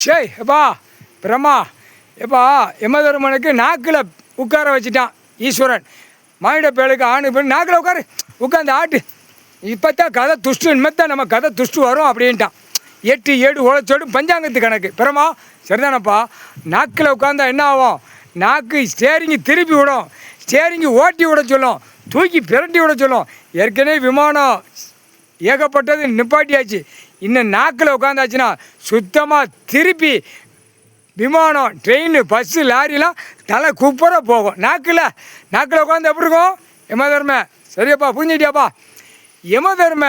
சே எப்பா பிரம்மா எப்பா யமதர்மனுக்கு நாக்கில் உட்கார வச்சுட்டான் ஈஸ்வரன். மானிட பேளுக்கு ஆணு பெண் நாக்கில் உட்காந்து ஆட்டு. இப்போ தான் கதை துஷ்டு இனிமேத்தான் நம்ம கதை துஷ்டு வரும் அப்படின்ட்டான். 8 7 உழைச்சோடு பஞ்சாங்கத்து கணக்கு. பிரம்மா சரிதானப்பா. நாக்கில் உட்காந்தா என்ன ஆகும்? நாக்கு ஸ்டேரிங்கு திருப்பி விடும், ஸ்டேரிங்கு ஓட்டி விட சொல்லும், தூக்கி பிரட்டி விட சொல்லும். ஏற்கனவே விமானம் ஏகப்பட்டது நிப்பாட்டியாச்சு. இன்னும் நாக்கில் உட்காந்தாச்சுன்னா சுத்தமாக திருப்பி விமானம் ட்ரெயின் பஸ்ஸு லாரிலாம் தலை குப்பர போகும். நாக்கில் உட்காந்து எப்படி இருக்கும்? யமதர்ம சரியப்பா புரிஞ்சுட்டியாப்பா. யமதர்ம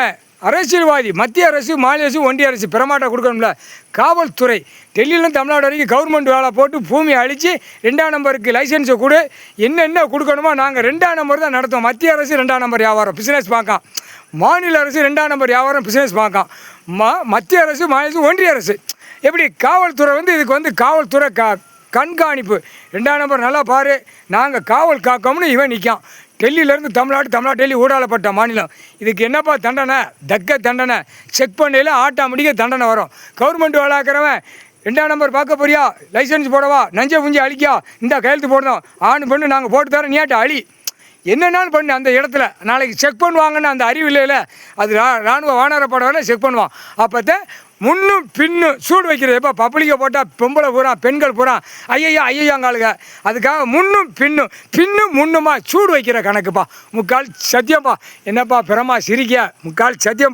அரசியல்வாதி, மத்திய அரசு, மாநில அரசு, ஒன்றிய அரசு பிரமாட்டை கொடுக்கணும்ல. காவல்துறை டெல்லியிலும் தமிழ்நாடு வரைக்கும் கவர்மெண்ட் வேலை போட்டு பூமியை அழித்து 2ஆம் நம்பருக்கு லைசன்ஸை கொடு, என்னென்ன கொடுக்கணுமோ நாங்கள் 2ஆம் நம்பர் தான் நடத்துவோம். மத்திய அரசு 2ஆம் நம்பர் வியாபாரம் பிஸ்னஸ் பார்ക്കാം, மாநில அரசு 2ஆம் நம்பர் வியாபாரம் பிஸ்னஸ் பார்ക്കാം, மத்திய அரசு, மாநில அரசு, ஒன்றிய அரசு. எப்படி காவல்துறை இதுக்கு காவல்துறை கண்காணிப்பு. 2ஆம் நம்பர் நல்லா பாரு, நாங்கள் காவல் காக்கோம்னு இவன் நிற்கான். டெல்லியிலேருந்து தமிழ்நாடு டெல்லி ஊடாலப்பட்ட மாநிலம். இதுக்கு என்னப்பா தண்டனை? தக்க தண்டனை. செக் பண்ணையில் ஆட்டாமடிக்க தண்டனை வரும். கவர்மெண்ட் வேலைக்கிறவன் 2ஆம் நம்பர் பார்க்க போறியா, லைசன்ஸ் போடவா, நஞ்சை புஞ்சி அழிக்கா, இந்த கையெழுத்து போடணும், ஆண் பண்ணு நாங்கள் போட்டு தரோம், நீயாட்ட அழி, என்னென்னாலும் பண்ணு. அந்த இடத்துல நாளைக்கு செக் பண்ணுவாங்கன்னு அந்த அறிவு இல்லையில, அது இராணுவ வானரப்படவில் செக் பண்ணுவான். அப்போத்தான் முன்னும் பின்னும் சூடு வைக்கிறது. எப்போ பப்ளிக்கை போட்டால் பொம்பளை பூரா பெண்கள் பூரா ஐயாங்காளுங்க. அதுக்காக பின்னும் முன்னுமா சூடு வைக்கிற கணக்குப்பா. முக்கால் சத்தியம்ப்பா. என்னப்பா பிரமா சிரிக்க? முக்கால் சத்தியம்ப்பா.